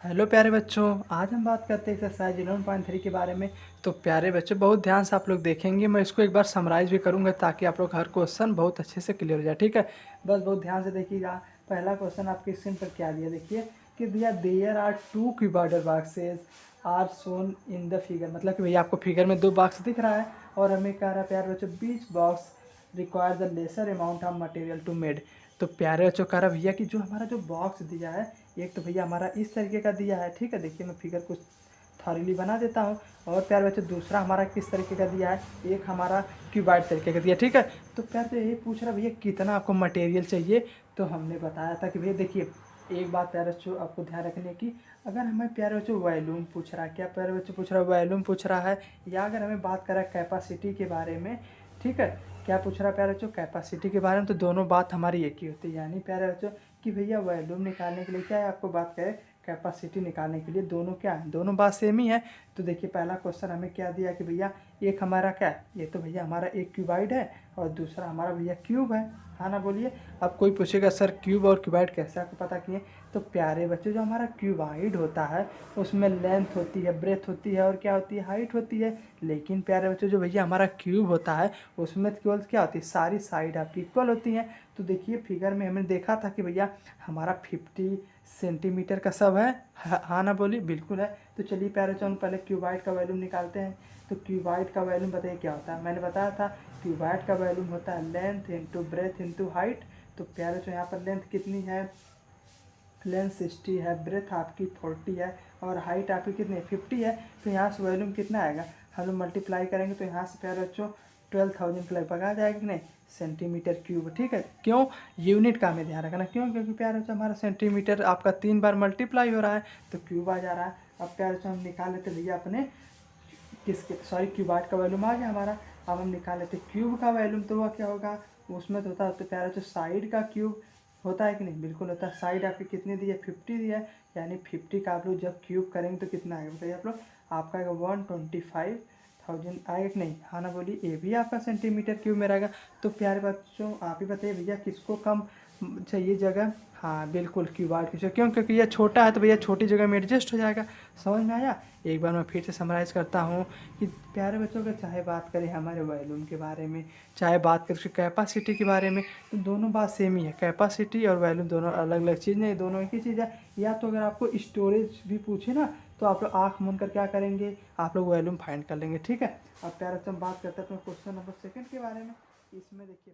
Hello प्यारे बच्चों। आज हम बात करते हैं एक्सरसाइज 11.3 के बारे में। तो प्यारे बच्चों, बहुत ध्यान से आप लोग देखेंगे। मैं इसको एक बार समराइज भी करूंगा ताकि आप लोग हर क्वेश्चन बहुत अच्छे से क्लियर हो जाए। ठीक है, बस बहुत ध्यान से देखिएगा। पहला क्वेश्चन आपकी स्क्रीन पर क्या दिया, देखिए कि दिया there are two cuboidal boxes are shown in the figure. मतलब कि भैया आपको फिगर में दो बॉक्स दिख रहा है और हमें कह रहा है प्यारे बच्चों which box require the lesser amount of material to made. तो प्यारे बच्चों कह रहा भैया कि जो हमारा जो बॉक्स दिया है, एक तो भैया हमारा इस तरीके का दिया है। ठीक है, देखिए मैं फिगर कुछ थॉरीली बना देता हूँ। और प्यारे बच्चों दूसरा हमारा किस तरीके का दिया है, एक हमारा क्यूबाइड तरीके का दिया। ठीक है, तो प्यारे बच्चों यही पूछ रहा भैया कितना आपको मटेरियल चाहिए। तो हमने बताया था कि भैया देखिए एक बात प्यारे बच्चों आपको ध्यान रखने की, अगर हमें प्यारे बच्चों वॉल्यूम पूछ रहा है, क्या प्यारे बच्चों पूछ रहा है, वॉल्यूम पूछ रहा है, या अगर हमें बात करा कैपेसिटी के बारे में। ठीक है, क्या पूछ रहा है प्यारे बच्चों, कैपेसिटी के बारे में, तो दोनों बात हमारी एक ही होती है। यानी प्यारे बच्चों कि भैया वॉल्यूम निकालने के लिए क्या है, आपको बात करें कैपेसिटी निकालने के लिए, दोनों क्या है, दोनों बात सेम ही है। तो देखिए पहला क्वेश्चन हमें क्या दिया कि भैया एक हमारा क्या है, ये तो भैया हमारा एक क्यूबाइड है और दूसरा हमारा भैया क्यूब है। हाँ ना बोलिए। अब कोई पूछेगा सर क्यूब और क्यूबाइड कैसे आपको पता किए। तो प्यारे बच्चों जो हमारा क्यूबाइड होता है उसमें लेंथ होती है, ब्रेथ होती है और क्या होती है, हाइट होती है। लेकिन प्यारे बच्चों जो भैया हमारा क्यूब होता है उसमें केवल क्या होती है, सारी साइड आपकी इक्वल होती हैं। तो देखिए फिगर में हमने देखा था कि भैया हमारा 50 सेंटीमीटर का सब है। हाँ ना बोलिए, बिल्कुल है। तो चलिए प्यारे बच्चों हम पहले क्यूबाइड का वैल्यूम निकालते हैं। तो क्यूबाइड का वैल्यूम बताइए क्या होता है, मैंने बताया था क्यूबाइड का वैल्यूम होता है length into breadth into height. तो प्यारे बच्चों यहाँ पर लेंथ कितनी है, लेंथ 60 है, ब्रेथ आपकी 40 है और हाइट आपकी कितनी है, 50 है। तो यहाँ से वॉल्यूम कितना आएगा, हम लोग मल्टीप्लाई करेंगे तो यहाँ से प्यारे बच्चों 12,000 के लगभग आ जाएगा कि नहीं, सेंटीमीटर क्यूब। ठीक है, क्यों, यूनिट का हमें ध्यान रखना, क्यों, क्योंकि प्यारे बच्चों हमारा सेंटीमीटर आपका 3 बार मल्टीप्लाई हो रहा है तो क्यूब आ जा रहा है। अब प्यारे बच्चों हम निकाल लेते भैया अपने किसके, सॉरी क्यूबाइड का वैल्यूम आ गया हमारा। अब हम निकाल लेते क्यूब का वैल्यूम, तो वह क्या होगा, उसमें तो होता है तो प्यारा जो साइड का क्यूब होता है कि नहीं, बिल्कुल होता है। साइड आपकी कितनी दी है, 50 दी है। यानी 50 का आप लोग जब क्यूब करेंगे तो कितना आएगा बताइए आप लोग, आपका आएगा 125,000 आएगा कि नहीं। हाँ ना बोलिए, ये भी आपका सेंटीमीटर क्यूब में रहेगा। तो प्यारे बच्चों आप ही बताइए भैया किसको कम चाहिए जगह। हाँ बिल्कुल क्यूबाइड की, क्यों, क्योंकि यह छोटा है तो भैया छोटी जगह में एडजस्ट हो जाएगा। समझ में आया। एक बार मैं फिर से समराइज़ करता हूँ कि प्यारे बच्चों का चाहे बात करें हमारे वॉल्यूम के बारे में, चाहे बात करें उसकी कैपेसिटी के बारे में, तो दोनों बात सेम ही है। कैपेसिटी और वॉल्यूम दोनों अलग अलग चीज़ नहीं, दोनों एक ही चीज़ है। या तो अगर आपको स्टोरेज भी पूछे ना तो आप लोग आँख मूंद कर क्या करेंगे, आप लोग वॉल्यूम फाइंड कर लेंगे। ठीक है, अब प्यारे बच्चों हम बात करते हैं अपने क्वेश्चन नंबर सेकंड के बारे में। इसमें देखिए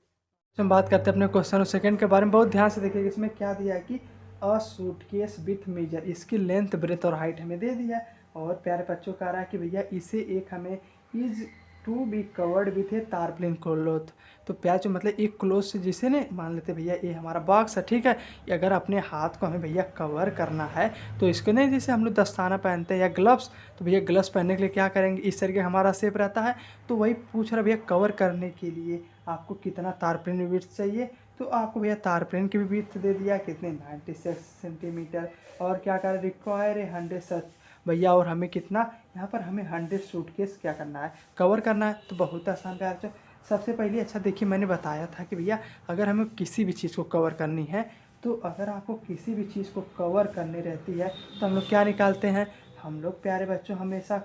हम बात करते हैं अपने क्वेश्चन सेकंड के बारे में, बहुत ध्यान से देखिए। इसमें क्या दिया है कि अ सूटकेस विथ मेजर, इसकी लेंथ ब्रेथ और हाइट हमें दे दिया है। और प्यारे बच्चों कह रहा है कि भैया इसे एक हमें is to be covered with a tarpaulin cloth. तो प्यार जो मतलब एक क्लोथ से जिसे ने मान लेते भैया ये हमारा बॉक्स है। ठीक है, ये अगर अपने हाथ को हमें भैया कवर करना है तो इसको नहीं, जैसे हम लोग दस्ताना पहनते हैं या ग्लव्स, तो भैया ग्लव्स पहनने के लिए क्या करेंगे, इस तरीके हमारा शेप रहता है। तो वही पूछ रहा भैया कवर करने के लिए आपको कितना तारप्लिन विड्थ चाहिए। तो आपको भैया तारप्लिन की भी विड्थ दे दिया कितने, 96 सेंटीमीटर। और क्या कर रिक्वायर 100 सच भैया, और हमें कितना, यहाँ पर हमें 100 सूटकेस क्या करना है, कवर करना है। तो बहुत आसान प्यार से सबसे पहले अच्छा देखिए मैंने बताया था कि भैया अगर हमें किसी भी चीज़ को कवर करनी है, तो अगर आपको किसी भी चीज़ को कवर करनी रहती है तो हम लोग क्या निकालते हैं, हम लोग प्यारे बच्चों हमेशा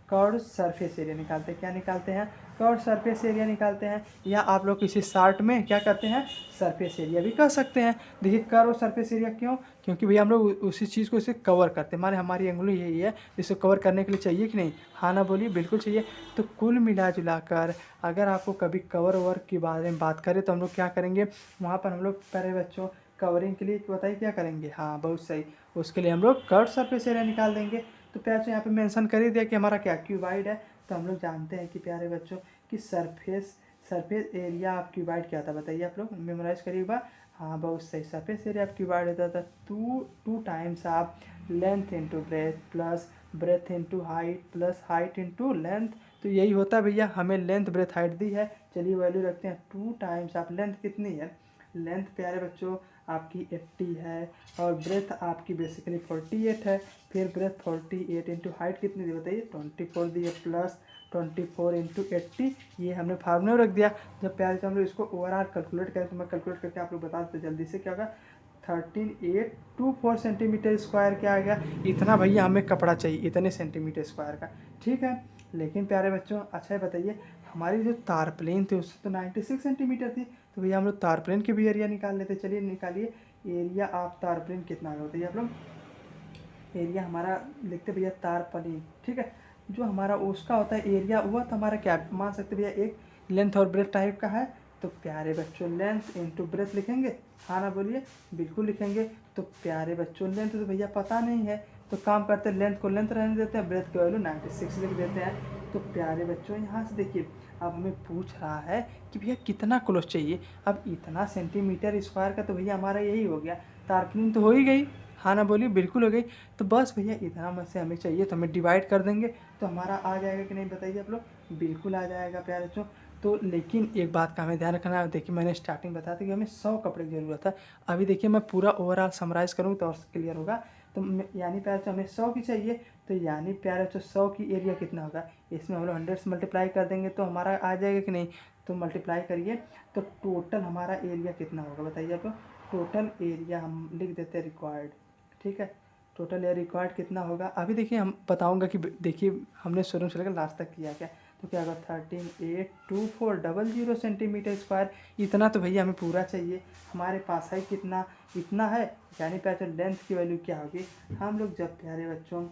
कर्व सरफेस एरिया निकालते हैं। क्या निकालते हैं, कर्व सरफेस एरिया निकालते हैं। या आप लोग किसी शार्ट में क्या करते हैं, सरफेस एरिया भी कह सकते हैं। देखिए कर्व सरफेस एरिया क्यों, क्योंकि भैया हम लोग उसी चीज़ को इसे कवर करते हैं, माने हमारी एंगुली यही है, इसे कवर करने के लिए चाहिए कि नहीं। हाँ ना बोलिए, बिल्कुल चाहिए। तो कुल मिला जुला कर अगर आपको कभी कवर ओवर के बारे में बात करें तो हम लोग क्या करेंगे, वहाँ पर हम लोग प्यारे बच्चों कवरिंग के लिए बताइए क्या करेंगे, हाँ बहुत सही, उसके लिए हम लोग कर्व सरफेस एरिया निकाल देंगे। तो प्यारे बच्चों यहाँ पे मेंशन कर ही दिया कि हमारा क्या क्यूबाइड है। तो हम लोग जानते हैं कि प्यारे बच्चों कि surface surface area of cuboid क्या था बताइए, आप लोग मेमोराइज करिए एक बार। हाँ बहुत सही, सरफेस एरिया ऑफ क्यूबाइड होता था two times of length into breadth plus breadth into height plus height into length. तो यही होता है भैया, हमें लेंथ ब्रेथ हाइट दी है। चलिए वैल्यू रखते हैं, 2 टाइम्स ऑफ लेंथ कितनी है, लेंथ प्यारे बच्चों आपकी 80 है और ब्रेथ आपकी बेसिकली 48 है। फिर ब्रेथ 48 इंटू हाइट कितनी दी बताइए, 24 दी है प्लस 24 इंटू 80, ये हमने फार्मूला रख दिया। जब प्यारे से हम लोग इसको ओवरऑल कैलकुलेट करें तो मैं कैलकुलेट करके आप लोग बता देते जल्दी से क्या होगा, 13824 सेंटीमीटर स्क्वायर क्या आ गया, इतना भैया हमें कपड़ा चाहिए, इतने सेंटीमीटर स्क्वायर का, ठीक है। लेकिन प्यारे बच्चों अच्छा बताइए, हमारी जो तारप्लेन थी उससे तो 96 सेंटीमीटर थी, तो भैया हम लोग तारप्लेन के भी एरिया निकाल लेते। चलिए निकालिए, एरिया ऑफ तारप्लेन कितना है बताइए आप लोग। एरिया हमारा लिखते भैया तारप्लेन, ठीक है। जो हमारा उसका होता है एरिया, वह तो हमारा क्या मान सकते भैया, एक लेंथ और ब्रेथ टाइप का है, तो प्यारे बच्चों लेंथ इनटू ब्रेथ लिखेंगे, हाँ ना बोलिए, बिल्कुल लिखेंगे। तो प्यारे बच्चों लेंथ तो भैया पता नहीं है, तो काम करते हैं लेंथ को लेंथ रहने देते हैं, ब्रेथ की वैल्यू 96 लिख देते हैं। तो प्यारे बच्चों यहाँ से देखिए, अब हमें पूछ रहा है कि भैया कितना क्लोज चाहिए। अब इतना सेंटीमीटर स्क्वायर का तो भैया हमारा यही हो गया, तारप्लेन तो हो ही गई, हाँ ना बोलिए, बिल्कुल हो गई। तो बस भैया इतना में से हमें चाहिए, तो हमें डिवाइड कर देंगे तो हमारा आ जाएगा कि नहीं बताइए आप लोग, बिल्कुल आ जाएगा प्यारे बच्चों। तो लेकिन एक बात का हमें ध्यान रखना है, देखिए मैंने स्टार्टिंग बताया था कि हमें 100 कपड़े की ज़रूरत है। अभी देखिए मैं पूरा ओवरऑल समराइज करूँ तो और क्लियर होगा। तो यानी प्यारे बच्चों हमें 100 की चाहिए, तो यानी प्यारे बच्चों 100 की एरिया कितना होगा, इसमें हम लोग 100 से मल्टीप्लाई कर देंगे तो हमारा आ जाएगा कि नहीं। तो मल्टीप्लाई करिए, तो टोटल हमारा एरिया कितना होगा बताइए आप लोग। टोटल एरिया हम लिख देते हैं रिक्वायर्ड, ठीक है। टोटल एरिया रिक्वायर्ड कितना होगा, अभी देखिए हम बताऊंगा कि देखिए हमने शुरू से लेकर लास्ट तक किया क्या। तो क्या होगा 1382400 सेंटीमीटर स्क्वायर, इतना तो भैया हमें पूरा चाहिए। हमारे पास है कितना, इतना है, यानी प्यारे लेंथ की वैल्यू क्या होगी। हम लोग जब प्यारे बच्चों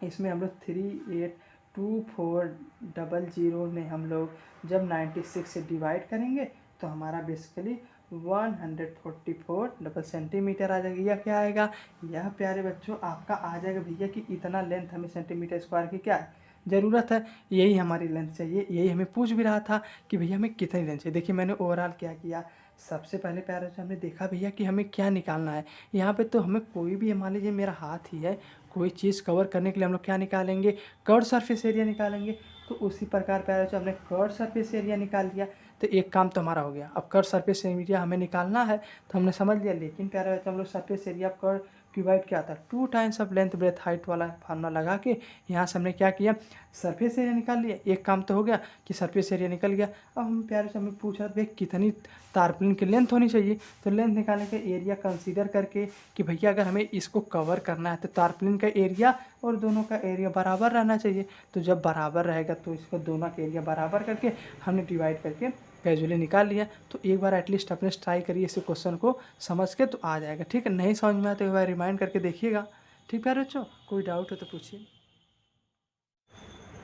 इसमें हम लोग 38240 में हम लोग जब 96 से डिवाइड करेंगे तो हमारा बेसिकली 144 डबल सेंटीमीटर आ जाएगा। यह क्या आएगा, यह प्यारे बच्चों आपका आ जाएगा भैया कि इतना लेंथ हमें सेंटीमीटर स्क्वायर की क्या है ज़रूरत है, यही हमारी लेंथ चाहिए। यही हमें पूछ भी रहा था कि भैया हमें कितनी लेंथ चाहिए। देखिए मैंने ओवरऑल क्या किया, सबसे पहले प्यारे बच्चों हमने देखा भैया कि हमें क्या निकालना है। यहाँ पे तो हमें कोई भी, मान लीजिए मेरा हाथ ही है, कोई चीज़ कवर करने के लिए हम लोग क्या निकालेंगे, कर्व सरफेस एरिया निकालेंगे। तो उसी प्रकार प्यारे बच्चों हमने कर्व सरफेस एरिया निकाल लिया, तो एक काम तो हमारा हो गया। अब कर्व सरफेस एरिया हमें निकालना है तो हमने समझ लिया, लेकिन प्यारे बच्चों हम लोग सरफेस एरिया कर्व क्यूबाइड क्या आता है, 2 times of length breadth height वाला फार्मूला लगा के यहाँ से हमने क्या किया, सरफेस एरिया निकाल लिया। एक काम तो हो गया कि सरफेस एरिया निकल गया। अब हम प्यारे से हमें पूछ रहे थे कितनी तारप्लेन की लेंथ होनी चाहिए, तो लेंथ निकालने का एरिया कंसीडर करके कि भैया अगर हमें इसको कवर करना है तो तारप्लेन का एरिया और दोनों का एरिया बराबर रहना चाहिए। तो जब बराबर रहेगा तो इसको दोनों का एरिया बराबर करके हमने डिवाइड करके कैजुअली निकाल लिया। तो एक बार एटलीस्ट अपने ट्राई करिए इस क्वेश्चन को समझ के, तो आ जाएगा, ठीक है। नहीं समझ में आया तो एक बार रिमाइंड करके देखिएगा, ठीक है बच्चों। कोई डाउट हो तो पूछिए।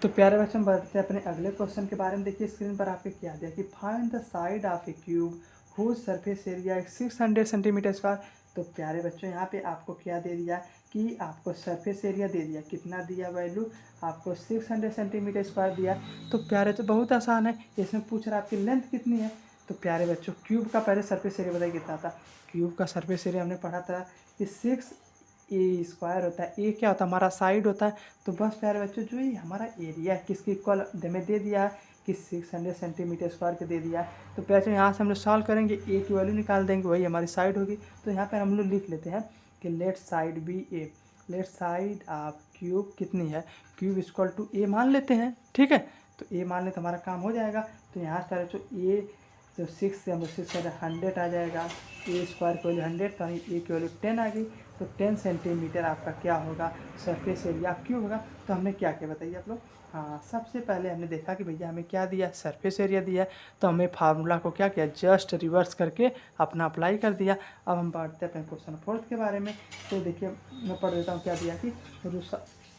तो प्यारे बच्चों बढ़ते हैं अपने अगले क्वेश्चन के बारे में। देखिए स्क्रीन पर आपके क्या दिया कि find the side of a cube whose surface area 600 centimetre square. तो प्यारे बच्चों यहाँ पे आपको क्या दे दिया कि आपको सरफेस एरिया दे दिया, कितना दिया वैल्यू आपको 600 सेंटीमीटर स्क्वायर दिया। तो प्यारे तो बहुत आसान है, इसमें पूछ रहा है आपकी लेंथ कितनी है। तो प्यारे बच्चों क्यूब का पहले सरफेस एरिया बताइए कितना था। क्यूब का सरफेस एरिया हमने पढ़ा था कि 6 ए स्क्वायर होता है, ए क्या होता है हमारा साइड होता है। तो बस प्यारे बच्चों जो ये हमारा एरिया है किसकी इक्वल हमें दे दिया है कि 600 सेंटीमीटर स्क्वायर के दे दिया है। तो प्यारे यहाँ से हम लोग सॉल्व करेंगे, ए की वैल्यू निकाल देंगे, वही हमारी साइड होगी। तो यहाँ पर हम लोग लिख लेते हैं कि let side be a, let side of cube कितनी है, क्यूब इक्वल टू ए मान लेते हैं, ठीक है। तो ए मान ले तो हमारा काम हो जाएगा। तो यहाँ से प्यारे बच्चों ए तो 6 से हम 100 आ जाएगा, ए स्क्वायर की वैल्यू 100, तो ए की वैल्यू 10 आ गई। तो 10 सेंटीमीटर आपका क्या होगा, सरफेस एरिया क्यों होगा। तो हमने क्या किया बताइए आप लोग। हाँ, सबसे पहले हमने देखा कि भैया हमें क्या दिया, सरफेस एरिया दिया। तो हमें फार्मूला को क्या किया, जस्ट रिवर्स करके अपना अप्लाई कर दिया। अब हम पढ़ते हैं अपने क्वेश्चन 4 के बारे में। तो देखिए मैं पढ़ देता हूँ क्या दिया कि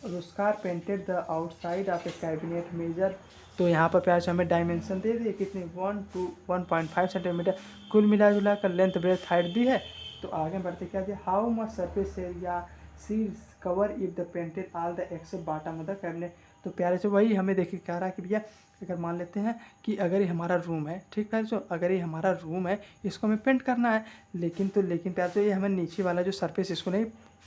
Rukhsar painted the outside of a cabinet measure. तो यहाँ पर प्यार से हमें डायमेंशन दे दिए कितनी 1 to 1.5 सेंटीमीटर, कुल मिला जुला कर लेंथ ब्रेथ हाइट दी है। तो आगे बढ़ते क्या दिया, how much surface area she cover if the painted all the except bottom of the cabinet. तो प्यारे से वही हमें देखिए कह रहा है कि भैया अगर मान लेते हैं कि अगर ये हमारा रूम है, ठीक प्यारे से, अगर ये हमारा रूम है इसको हमें पेंट करना है, लेकिन प्यारे से ये हमें नीचे वाला जो सरफेस इसको नहीं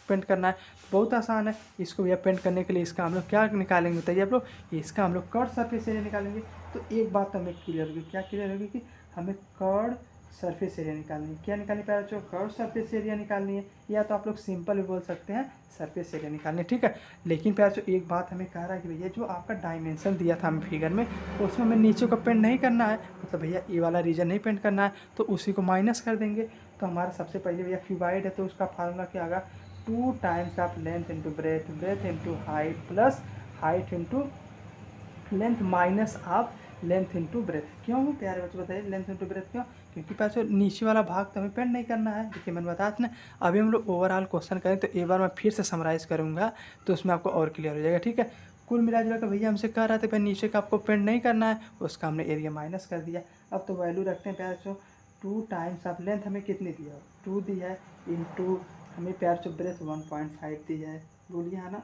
पेंट करना है। बहुत आसान है, इसको भैया पेंट करने के लिए इसका हम लोग क्या निकालेंगे बताइए आप लोग, इसका हम लोग कर्व सरफेस एरिया निकालेंगे। तो एक बात तो हमें क्लियर होगी, क्या क्लियर होगी कि हमें कर्व सरफेस एरिया निकालनी है। क्या निकालनी प्यारे बच्चों, कर्व सरफेस एरिया निकालनी है, या तो आप लोग सिंपल भी बोल सकते हैं सरफेस एरिया निकालनी है, ठीक है। लेकिन प्यारे बच्चों एक बात हमें कह रहा है कि भैया जो आपका डायमेंशन दिया था हमें फिगर में, उसमें हमें नीचे को पेंट नहीं करना है, मतलब भैया ये वाला रीजन नहीं पेंट करना है, तो उसी को माइनस कर देंगे। तो हमारा सबसे पहले भैया क्यूबाइड है तो उसका फार्मूला क्या होगा, 2 times of length into breadth, breath into height plus height into length minus of length into breadth. क्यों प्यारे बच्चों बताइए लेंथ इंटू ब्रेथ क्यों? क्योंकि पैसे नीचे वाला भाग तो हमें पेंट नहीं करना है। देखिए मैंने बताया था ना, अभी हम लोग ओवरऑल क्वेश्चन करें तो एक बार मैं फिर से समराइज़ करूँगा तो उसमें आपको और क्लियर हो जाएगा, ठीक है। कुल मिला जुला कर भैया हमसे कह रहा था भाई नीचे का आपको पेंट नहीं करना है, उसका हमने एरिया माइनस कर दिया। अब तो वैल्यू रखते हैं प्यारे बच्चों, 2 टाइम्स ऑफ लेंथ हमें कितनी दी है, 2 दी है, इंटू हमें प्यारे बच्चों ब्रेथ 1.5 दी है, बोलिए है ना,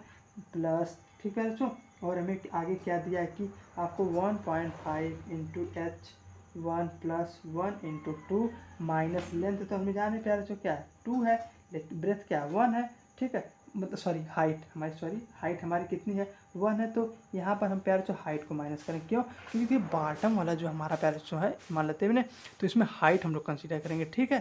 प्लस, ठीक है बच्चों। और हमें आगे क्या दिया है कि आपको 1.5 into H 1 plus 1 into 2 minus length तो हमें जाने प्यारे बच्चों क्या है 2 है, लेकिन ब्रेथ क्या 1 है, ठीक है। मतलब सॉरी हाइट हमारी कितनी है 1 है, तो यहाँ पर हम प्यारे बच्चों हाइट को माइनस करें। क्यों? क्योंकि बॉटम वाला जो हमारा प्यारे बच्चों है मान लेते हैं तो इसमें हाइट हम लोग कंसीडर करेंगे, ठीक है।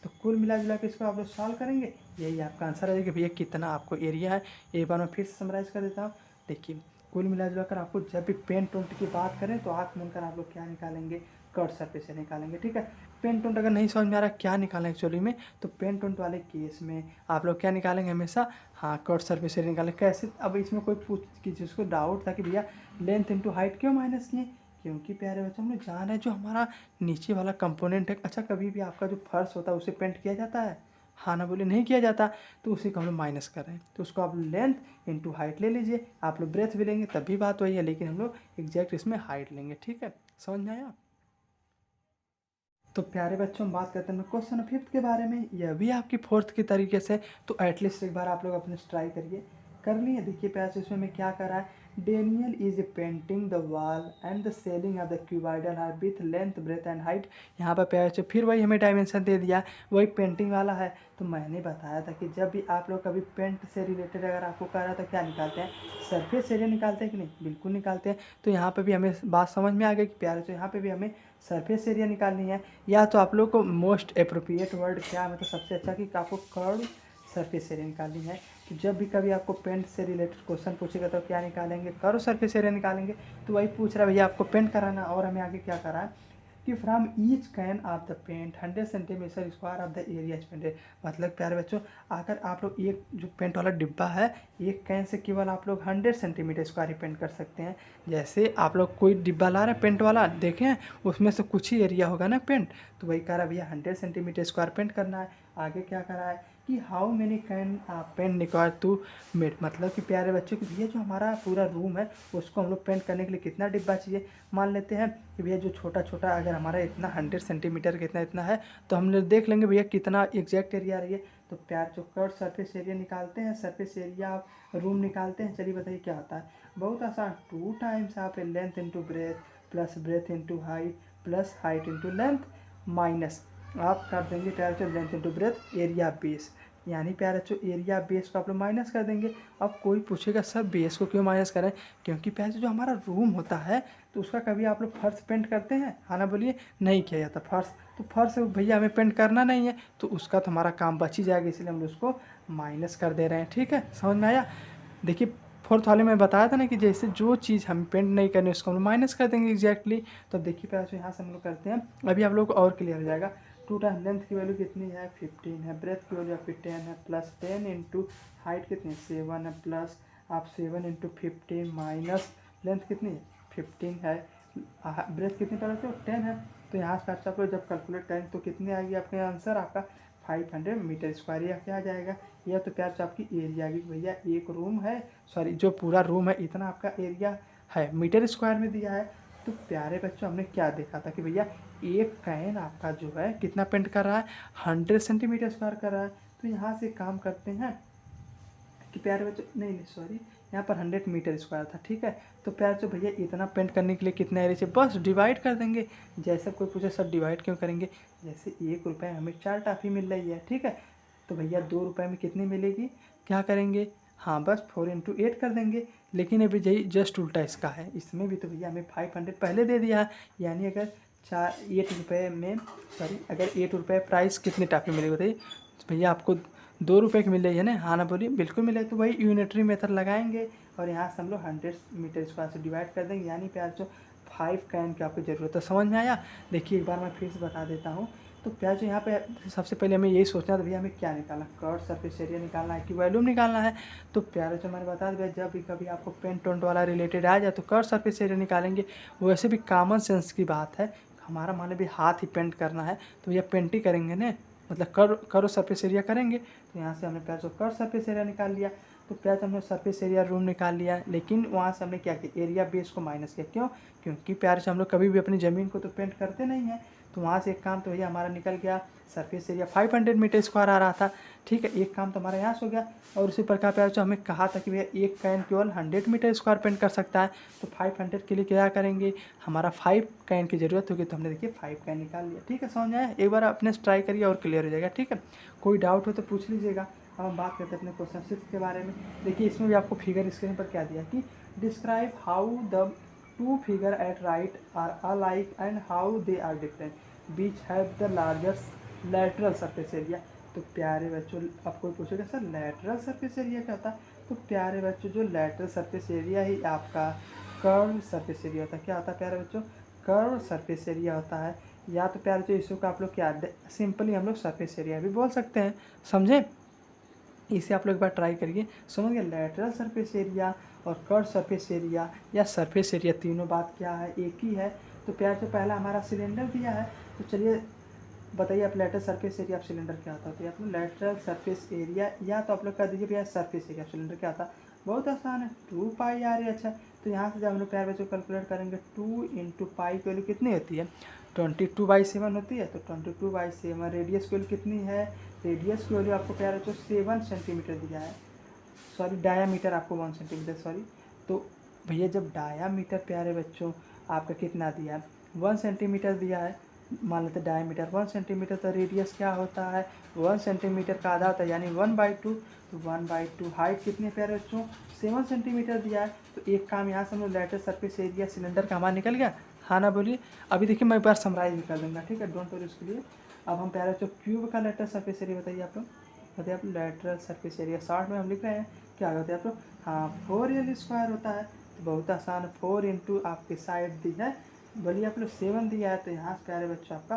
तो कुल मिला जुला के इसको आप लोग सॉल्व करेंगे, यही आपका आंसर है कि भैया कितना आपको एरिया है। एक बार मैं फिर से समराइज कर देता हूँ। देखिए कुल मिला जुला कर आपको जब भी पेंट उंट की बात करें तो आँख मूंद कर आप लोग क्या निकालेंगे, कट सरफेस से निकालेंगे, ठीक है। पेंट उंट अगर नहीं समझ में आ रहा क्या निकालें एक्चुअली में, तो पेंट उंट वाले केस में आप लोग क्या निकालेंगे हमेशा, हाँ कट सरफेस से निकालें। कैसे? अब इसमें कोई पूछ कि जिसको डाउट था कि भैया लेंथ इंटू हाइट क्यों माइनस किए, क्योंकि प्यारे बच्चों हमने जाना है जो हमारा नीचे वाला कंपोनेंट है। अच्छा कभी भी आपका जो फर्श होता है उसे पेंट किया जाता है, हाँ ना बोले नहीं किया जाता, तो उसी को हम लोग माइनस कर रहे हैं। तो उसको आप लेंथ इंटू हाइट ले लीजिए, आप लोग ब्रेथ भी लेंगे तब भी बात वही है, लेकिन हम लोग एग्जैक्ट इसमें हाइट लेंगे, ठीक है। समझ में आया? तो प्यारे बच्चों हम बात करते हैं क्वेश्चन 5 के बारे में, यह भी आपकी 4th की तरीके से, तो एटलीस्ट एक बार आप लोग अपने ट्राई करिए, कर लिए। देखिए प्यारे इसमें मैं क्या कर रहा है, Daniel is painting the wall and the ceiling of the cuboidal है with length breadth and height. यहाँ पर प्यारे फिर वही हमें डायमेंशन दे दिया, वही पेंटिंग वाला है। तो मैंने बताया था कि जब भी आप लोग कभी पेंट से रिलेटेड अगर आपको कह रहा था क्या निकालते हैं, सरफेस एरिया निकालते हैं कि नहीं, बिल्कुल निकालते हैं। तो यहाँ पे भी हमें बात समझ में आ गई कि प्यारे यहाँ पे भी हमें सरफेस एरिया निकालनी है, या तो आप लोग को मोस्ट अप्रोप्रिएट वर्ड क्या मतलब सबसे अच्छा कि आपको कर्व सरफेस एरिया निकालनी है। तो जब भी कभी आपको पेंट से रिलेटेड क्वेश्चन पूछेगा तो क्या निकालेंगे, कर्व सरफेस एरिया निकालेंगे। तो वही पूछ रहा है भैया आपको पेंट कराना, और हमें आगे क्या करा है कि from each can of the paint 100 centimetre square of the area painted. मतलब प्यारे बच्चों अगर आप लोग एक जो पेंट वाला डिब्बा है, एक कैन से केवल आप लोग 100 सेंटीमीटर स्क्वायर ही पेंट कर सकते हैं। जैसे आप लोग कोई डिब्बा ला रहे हैं पेंट वाला, देखें उसमें से कुछ ही एरिया होगा ना पेंट, तो वही कह रहा है भैया 100 सेंटीमीटर स्क्वायर पेंट करना है। आगे क्या करा है कि how many can paint require to made, मतलब कि प्यारे बच्चों कि भैया जो हमारा पूरा रूम है उसको हम लोग पेंट करने के लिए कितना डिब्बा चाहिए। मान लेते हैं कि भैया जो छोटा छोटा अगर हमारा इतना 100 सेंटीमीटर का इतना है, तो हम लोग देख लेंगे भैया कितना एग्जैक्ट एरिया रही है। तो प्यार जो कर्व सरफेस एरिया निकालते हैं, सरफेस एरिया रूम निकालते हैं। चलिए बताइए क्या होता है, बहुत आसान, 2 टाइम्स आप length into breadth plus breadth into height plus height into length minus आप कर देंगे प्यारे बच्चों length into breadth area base, यानी प्यारे बच्चों एरिया बेस को आप लोग माइनस कर देंगे। अब कोई पूछेगा सर बेस को क्यों माइनस करें, क्योंकि प्यारे जो हमारा रूम होता है तो उसका कभी आप लोग फर्श पेंट करते हैं, हाँ ना बोलिए, नहीं किया जाता फर्श। तो फर्श भैया हमें पेंट करना नहीं है, तो उसका तो हमारा काम बच ही जाएगा, इसलिए हम उसको माइनस कर दे रहे हैं, ठीक है। समझ में आया? देखिए 4th वाले में बताया था ना कि जैसे जो चीज़ हम पेंट नहीं करने उसको हम माइनस कर देंगे एग्जैक्टली। तो देखिए पहले यहाँ से हम लोग करते हैं, अभी आप लोग को और क्लियर हो जाएगा। 2 टाइम लेंथ की वैल्यू कितनी है 15 है, ब्रेथ की वैल्यू आपकी 10 है, प्लस 10 इंटू हाइट कितनी 7 है, प्लस आप 7 इंटू 15 माइनस लेंथ कितनी है 15 है, ब्रेथ कितनी पड़ा तो 10 है। तो यहाँ से आप लोग जब कैलकुलेट करेंगे तो कितनी आएगी आपके आंसर आपका 500 मीटर स्क्वायर। यह क्या आ जाएगा, यह तो प्यार से आपकी एरिया की भैया एक रूम है, सॉरी जो पूरा रूम है इतना आपका एरिया है मीटर स्क्वायर में दिया है। तो प्यारे बच्चों हमने क्या देखा था कि भैया एक कैन आपका जो है कितना पेंट कर रहा है 100 सेंटीमीटर स्क्वायर कर रहा है। तो यहाँ से काम करते हैं कि प्यारे बच्चों नहीं सॉरी यहाँ पर 100 मीटर स्क्वायर था, ठीक है। तो प्यारे बच्चों भैया इतना पेंट करने के लिए कितना एरिया चाहिए, बस डिवाइड कर देंगे। जैसे कोई पूछे सर डिवाइड क्यों करेंगे, जैसे 1 रुपये हमें 4 टाफी मिल रही है, ठीक है। तो भैया 2 रुपये में कितनी मिलेगी, क्या करेंगे, हाँ बस 4 इंटू 8 कर देंगे। लेकिन अभी यही जस्ट उल्टा इसका है, इसमें भी तो भैया हमें 500 पहले दे दिया है, यानी अगर 8 रुपये में सॉरी अगर 8 रुपये प्राइस कितनी टाफी मिलेगी बताइए, तो भैया आपको 2 रुपये की मिल रही है ना, हाँ ना बोलिए, बिल्कुल मिले। तो वही यूनिटरी मेथड लगाएंगे और यहाँ से हम लोग 100 मीटर स्क्वायर से डिवाइड कर देंगे, यानी प्यार जो 5 कैन की आपको ज़रूरत है। समझ में आया? देखिए एक बार मैं फिर से बता देता हूँ तो प्यार जो यहाँ पे सबसे पहले हमें यही सोचना था भैया हमें क्या निकालना, कर्व सरफेस एरिया निकालना है कि वॉल्यूम निकालना है। तो प्यारे जो मैंने बता दिया, जब भी कभी आपको पेंट टोंट वाला रिलेटेड आ जाए तो कर्व सरफेस एरिया निकालेंगे। वैसे भी कॉमन सेंस की बात है, हमारा मान लो भी हाथ ही पेंट करना है तो भैया पेंट ही करेंगे ना, मतलब कर्व सरफेस एरिया करेंगे। तो यहाँ से हमने प्यार जो कर्व सरफेस एरिया निकाल लिया। तो प्यार हमने सरफेस एरिया रूम निकाल लिया, लेकिन वहाँ से हमने क्या किया, एरिया बेस को माइनस किया। क्यों? क्योंकि प्यार से हम लोग कभी भी अपनी ज़मीन को तो पेंट करते नहीं हैं। तो वहाँ से एक काम तो भैया हमारा निकल गया, सरफेस एरिया 500 मीटर स्क्वायर आ रहा था। ठीक है, एक काम तो हमारा यहाँ से हो गया। और उसी प्रकार प्यार जो हमें कहा था कि भैया एक कैन केवल 100 मीटर स्क्वायर पेंट कर सकता है। तो 500 के लिए क्या करेंगे, हमारा 5 कैन की ज़रूरत होगी। तो हमने देखिए 5 कैन निकाल लिया। ठीक है, समझ आया? एक बार अपने से ट्राई करिए और क्लियर हो जाएगा। ठीक है, कोई डाउट हो तो पूछ लीजिएगा। अब हम बात करते हैं अपने क्वेश्चन 6 के बारे में। देखिए इसमें भी आपको फिगर स्क्रीन पर क्या दिया कि describe how the two figure at right are alike and how they are different, which have the largest lateral surface area. तो प्यारे बच्चों, अब कोई पूछेगा सर लैटरल सरफेस एरिया क्या होता है? तो प्यारे बच्चों, जो लैटरल सरफेस एरिया ही आपका कर्व सरफेस एरिया होता है। क्या होता है प्यारे बच्चों? कर्व सरफेस एरिया होता है। या तो प्यारे बच्चों इसको आप लोग क्या सिंपली हम लोग सरफेस एरिया भी बोल सकते हैं, समझे? इसे आप लोग एक बार ट्राई करिए, समझ गए? लैटरल सरफेस एरिया और कर्व सरफेस एरिया या सरफेस एरिया तीनों बात क्या है, एक ही है। तो प्यार जो पहला हमारा सिलेंडर दिया है, तो चलिए बताइए आप lateral surface area of cylinder क्या होता है? तो आप लोग लैटरल सरफेस एरिया या तो आप लोग कह दीजिए भैया सरफेस एरिया ऑफ सिलेंडर क्या होता है? बहुत आसान है, 2 पाई r। अच्छा, तो यहाँ से जब हम लोग प्यार बच्चों कैलकुलेट करेंगे 2 इंटू पाई की वैल्यू कितनी होती है? 22/7 होती है। तो 22/7 रेडियस की वैल्यू कितनी है? रेडियस की वैल्यू आपको प्यार बच्चों 7 सेंटीमीटर दिया है। सॉरी, डायामीटर आपको 1 सेंटीमीटर, सॉरी। तो भैया जब डायामीटर प्यारे बच्चों आपका कितना दिया है? 1 सेंटीमीटर दिया है। मान लेते डायमीटर 1 सेंटीमीटर, तो रेडियस क्या होता है? 1 सेंटीमीटर का आधा होता है, यानी 1/2। तो 1/2 हाइट कितनी है प्यारे बच्चों? 7 सेंटीमीटर दिया है। तो एक काम यहाँ से हम लोग लैटरल सरफेस एरिया सिलेंडर का हमारा निकल गया। हाँ ना, बोलिए। अभी देखिए मैं एक बार समराइज भी कर दूँगा, ठीक है, डोंट वरी उसके लिए। अब हम प्यारे बच्चों क्यूब का लैटरल सरफेस एरिया बताइए आप लोग। बताइए आप, लैटरल सरफेस एरिया शॉर्ट में हम लिख रहे हैं, क्या होता है आप लोग? हाँ, 4L स्क्वायर होता है। तो बहुत आसान, 4 इंटू आपकी साइड दी है, बोलिए आप लोग 7 दिया है। तो यहाँ से प्यारे बच्चों आपका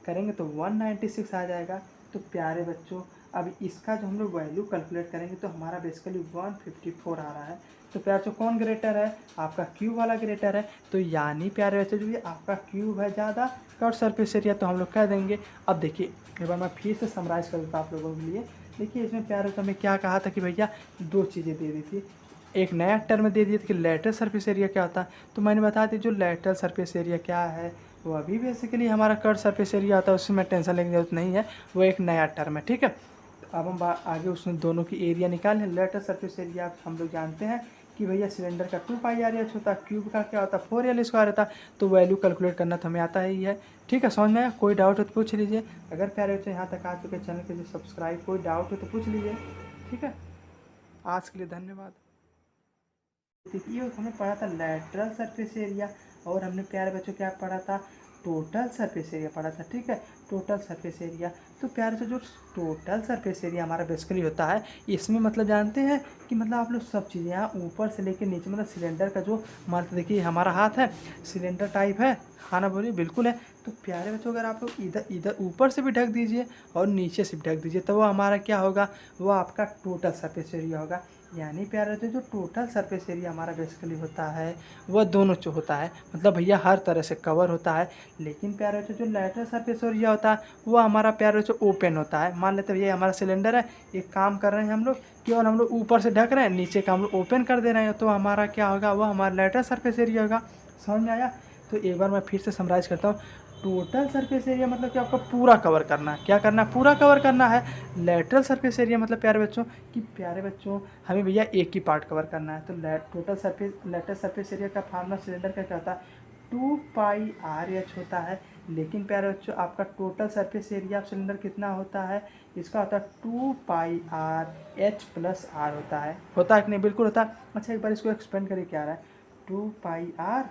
करेंगे तो 196 आ जाएगा। तो प्यारे बच्चों अब इसका जो हम लोग वैल्यू कैलकुलेट करेंगे तो हमारा बेसिकली 154 आ रहा है। तो प्यारे बच्चों कौन ग्रेटर है? आपका क्यूब वाला ग्रेटर है। तो यानी प्यारे बच्चों जो ये आपका क्यूब है ज़्यादा कर्व सरफेस एरिया, तो हम लोग कह देंगे। अब देखिए एक बार मैं फिर से समराइज़ कर देता हूँ आप लोगों के लिए। देखिए इसमें प्यारे बच्चों हमें क्या कहा था कि भैया दो चीज़ें दे दी थी। एक नया टर्म दे दिया था कि लैटरल सरफेस एरिया क्या होता है। तो मैंने बता दी जो लैटरल सरफेस एरिया क्या है, वो अभी बेसिकली हमारा कर्व सरफेस एरिया होता है, उसमें टेंशन लेने की जरूरत नहीं है, वो एक नया टर्म है। ठीक है, तो अब हम आगे उसमें दोनों की एरिया निकालें। लैटरल सरफेस एरिया हम लोग जानते हैं कि भैया सिलेंडर का 2 पाई r होता है, क्यूब का क्या होता है 4L स्क्वायर होता है। तो वैल्यू कैलकुलेट करना तो हमें आता ही है। ठीक है, समझ में आया? कोई डाउट हो तो पूछ लीजिए। अगर प्यारे बच्चे यहाँ तक आ चुके चैनल के जो सब्सक्राइब, कोई डाउट हो तो पूछ लीजिए। ठीक है, आज के लिए धन्यवाद। देखिए हमने पढ़ा था लैटरल सरफेस एरिया, और हमने प्यारे बच्चों क्या पढ़ा था? टोटल सरफेस एरिया पढ़ा था। ठीक है, टोटल सरफेस एरिया। तो प्यारे से जो टोटल सरफेस एरिया हमारा बेसिकली होता है, इसमें मतलब जानते हैं कि मतलब आप लोग सब चीज़ें यहाँ ऊपर से लेकर नीचे, मतलब सिलेंडर का जो मतलब देखिए हमारा हाथ है सिलेंडर टाइप है, हाँ ना, बोलिए बिल्कुल है। तो प्यारे बच्चों अगर आप लोग इधर इधर ऊपर से भी ढक दीजिए और नीचे से भी ढक दीजिए, तो वो हमारा क्या होगा? वो आपका टोटल सरफेस एरिया होगा। यानी प्यारे बच्चों जो टोटल सरफेस एरिया हमारा बेसिकली होता है वह दोनों जो होता है, मतलब भैया हर तरह से कवर होता है। लेकिन प्यारे बच्चों जो लैटरल सरफेस एरिया होता है वो हमारा प्यारे बच्चों ओपन होता है। मान लेते भैया हमारा सिलेंडर है, एक काम कर रहे हैं हम लोग, केवल हम लोग ऊपर से ढक रहे हैं, नीचे का हम लोग ओपन कर दे रहे हैं, तो हमारा क्या होगा? वो हमारा लैटरल सरफेस एरिया होगा। समझ में आया? तो एक बार मैं फिर से समराइज़ करता हूँ। टोटल सरफेस एरिया मतलब कि आपको पूरा कवर करना है। क्या करना है? पूरा कवर करना है। लैटरल सरफेस एरिया मतलब प्यारे बच्चों कि प्यारे बच्चों हमें भैया एक ही पार्ट कवर करना है। तो total surface lateral surface area का फार्मूला सिलेंडर का क्या होता है? 2 पाई r होता है। लेकिन प्यारे बच्चों आपका total surface area of cylinder कितना होता है? इसका होता है 2 पाई r h+r होता है कि नहीं? बिल्कुल होता है। अच्छा एक बार इसको एक्सपेंड करिए, क्या आ रहा है? 2 पाई r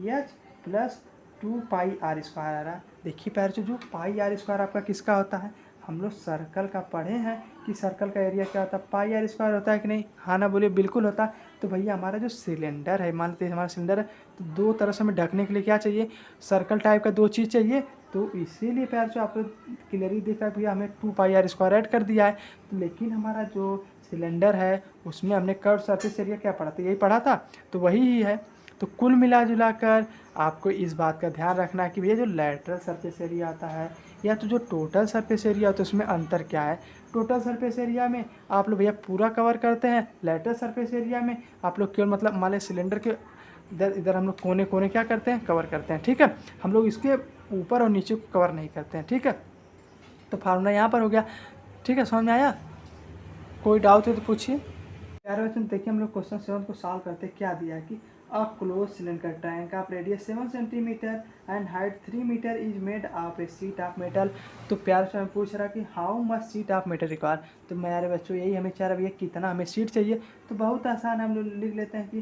h+2 पाई r² आ रहा है। देखिए प्यारे जो पाई r² आपका किसका होता है? हम लोग सर्कल का पढ़े हैं कि सर्कल का एरिया क्या होता है? पाई r² होता है कि नहीं? हाँ ना, बोलिए बिल्कुल होता है। तो भैया हमारा जो सिलेंडर है, मान लेते हैं हमारा सिलेंडर है, तो दो तरह से हमें ढकने के लिए क्या चाहिए? सर्कल टाइप का दो चीज़ चाहिए, तो इसीलिए प्यार जो आप लोग क्लियरली देख रहा है भैया हमें 2πr² ऐड कर दिया है। लेकिन हमारा जो सिलेंडर है उसमें हमने कर्व सरफेस एरिया क्या पढ़ा था, यही पढ़ा था, तो वही ही है। तो कुल मिला जुला कर आपको इस बात का ध्यान रखना है कि भैया जो लैटरल सरफेस एरिया आता है या तो जो टोटल सरफेस एरिया होता है उसमें अंतर क्या है। टोटल सरफेस एरिया में आप लोग भैया पूरा कवर करते हैं, लैटरल सरफेस एरिया में आप लोग केवल मतलब मान लें सिलेंडर के इधर इधर हम लोग कोने कोने क्या करते हैं, कवर करते हैं। ठीक है, हम लोग इसके ऊपर और नीचे को कवर नहीं करते हैं। ठीक है, तो फार्मूला यहाँ पर हो गया। ठीक है, समझ में आया? कोई डाउट है तो पूछिए। प्यारे बच्चों देखिए हम लोग क्वेश्चन 7 को सॉल्व करते हैं। क्या दिया है कि a close cylinder tank of radius 7 centimetre and height 3 metre is made of a sheet of metal. तो प्यारे से हमें पूछ रहा कि how much sheet of metal require. तो मेरे बच्चों यही हमें चाह रहा भैया कितना हमें शीट चाहिए। तो बहुत आसान है, हम लोग लिख लेते हैं कि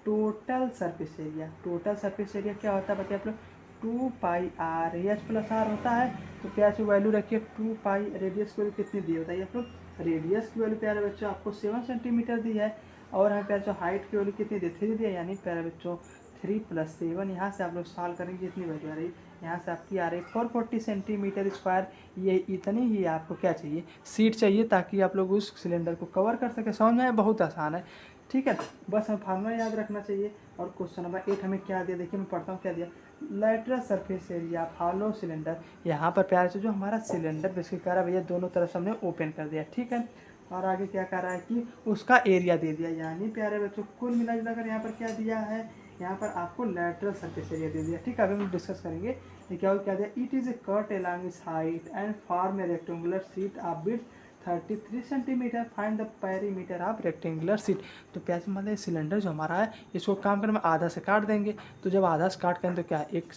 total surface area. Total surface area क्या होता है बताइए आप लोग, 2πr एच प्लस आर होता है। तो प्यार से वैल्यू रखिए 2π, रेडियस की वैल्यू कितनी दी है बताइए आप लोग। रेडियस की वैल्यू प्यारे बच्चों आपको 7 सेंटीमीटर दी है और हमें प्यारे बच्चों हाइट की वैल्यू कितनी दी, 3 दी है, यानी प्यारे बच्चों 3 + 7। यहाँ से आप लोग सॉल्व करेंगे जितनी वैल्यू आ रही यहाँ से आपकी आ रही 440 सेंटीमीटर स्क्वायर। ये इतनी ही आपको क्या चाहिए, सीट चाहिए, ताकि आप लोग उस सिलेंडर को कवर कर सके। समझ में आया? बहुत आसान है। ठीक है, बस हमें फार्मूला याद रखना चाहिए। और क्वेश्चन नंबर 8 हमें क्या दिया, देखिए मैं पढ़ता हूँ क्या दिया। Lateral surface area hollow cylinder. यहाँ पर प्यार से जो हमारा सिलेंडर बेसिकली कह रहा है भैया दोनों तरफ से हमने ओपन कर दिया। ठीक है, और आगे क्या कर रहा है कि उसका एरिया दे दिया, यानी प्यारे बच्चों कुल मिला जुलाकर यहाँ पर क्या दिया है, यहाँ पर आपको लैटरल सरफेस एरिया दे दिया। ठीक है, अभी हम डिस्कस करेंगे ये क्या दिया। It is a cut along it's height and form A rectangular sheet of width 33 centimetre. Find the perimeter of rectangular sheet. तो प्यार से मतलब सिलेंडर जो हमारा है इसको काम करने में आधा से काट देंगे। तो जब आधा से काट करें तो क्या एक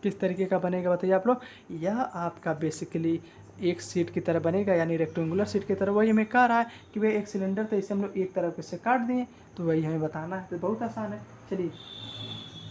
किस तरीके का बनेगा बताइए आप लोग। यह आपका बेसिकली एक सीट की तरह बनेगा, यानी रेक्टेंगुलर सीट की तरह। वही हमें कह रहा है कि भाई एक सिलेंडर तो इसे हम लोग एक तरफ से काट दिए, तो वही हमें बताना है। तो बहुत आसान है। चलिए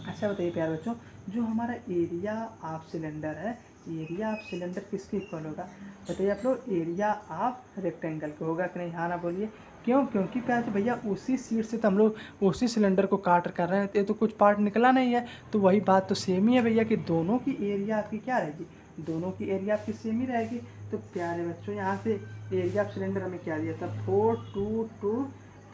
अच्छा बताइए प्यार बच्चों, जो हमारा एरिया ऑफ सिलेंडर है, एरिया ऑफ सिलेंडर किसके इक्वल होगा बताइए आप लोग। एरिया ऑफ रेक्टेंगल को होगा कि नहीं, हाँ ना बोलिए। क्यों? क्योंकि प्यार भैया उसी सीट से तो हम लोग उसी सिलेंडर को काट कर रहे हैं, ये तो कुछ पार्ट निकला नहीं है। तो वही बात तो सेम ही है भैया कि दोनों की एरिया आपकी क्या रहेगी, दोनों की एरिया आपकी सेम ही रहेगी। तो प्यारे बच्चों यहाँ से एरिया ऑफ सिलेंडर हमें क्या दिया था,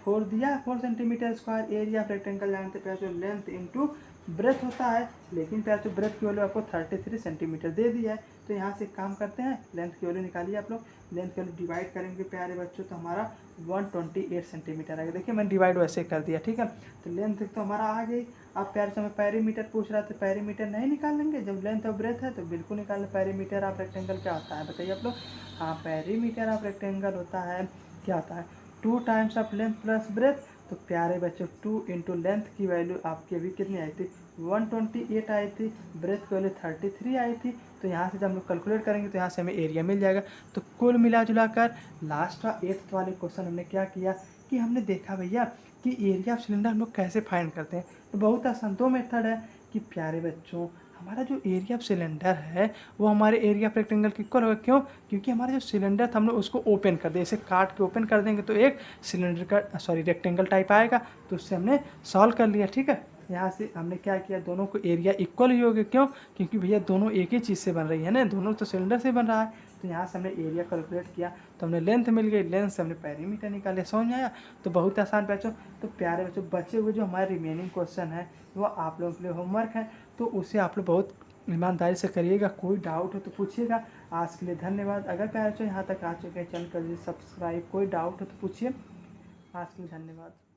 4 दिया, 4 centimetre square. Area of rectangle जानते प्यार जो लेंथ इंटू ब्रेथ होता है, लेकिन प्यार जो ब्रेथ की वैल्यू आपको 33 सेंटीमीटर दे दी है। तो यहाँ से काम करते हैं, लेंथ की वैल्यू निकालिए आप लोग। लेंथ की वैल्यू डिवाइड करेंगे प्यारे बच्चों तो हमारा 128 सेंटीमीटर आएगा। देखिए मैंने डिवाइड वैसे कर दिया। ठीक है, तो लेंथ तो हमारा आ गई। अब प्यार से हमें पेरीमीटर पूछ रहा था, पेरीमीटर नहीं निकाल लेंगे जब लेंथ और ब्रेथ है, तो बिल्कुल निकाल लें। पेरीमीटर ऑफ रेक्टेंगल क्या होता है बताइए आप लोग। हाँ, पेरीमीटर ऑफ रेक्टेंगल होता है, क्या होता है, 2 times of length plus breadth. तो प्यारे बच्चों 2 इंटू लेंथ की वैल्यू आपकी अभी कितनी आई थी, 128 आई थी। ब्रेथ की वैल्यू 33 आई थी। तो यहाँ से जब हम लोग कैलकुलेट करेंगे तो यहाँ से हमें एरिया मिल जाएगा। तो कुल मिला जुला कर लास्ट 8th वाले क्वेश्चन हमने क्या किया कि हमने देखा भैया कि एरिया ऑफ सिलेंडर हम लोग कैसे फाइंड करते हैं। तो बहुत आसान 2 मेथड है कि प्यारे बच्चों हमारा जो एरिया ऑफ सिलेंडर है वो हमारे एरिया ऑफ रेक्टेंगल के इक्वल होगा। क्यों? क्योंकि हमारा जो सिलेंडर था हम लोग उसको ओपन कर दें, इसे काट के ओपन कर देंगे तो एक सिलेंडर का रेक्टेंगल टाइप आएगा। तो उससे हमने सॉल्व कर लिया। ठीक है, यहाँ से हमने क्या किया, दोनों को एरिया इक्वल ही हो गया। क्यों? क्योंकि भैया दोनों एक ही चीज़ से बन रही है ना, दोनों तो सिलेंडर से बन रहा है। तो यहाँ से हमने एरिया कैलकुलेट किया तो हमने लेंथ मिल गई, लेंथ से हमने पेरीमीटर निकाले। समझ में आया? तो बहुत आसान बच्चों। तो प्यारे बच्चों बचे हुए जो हमारे रिमेनिंग क्वेश्चन है वो आप लोगों के लिए होमवर्क है, तो उसे आप लोग बहुत ईमानदारी से करिएगा। कोई डाउट हो तो पूछिएगा। आज के लिए धन्यवाद। अगर प्यारे बच्चों यहाँ तक आ चुके हैं चैनल कर सब्सक्राइब। कोई डाउट हो तो पूछिए। आज के लिए धन्यवाद।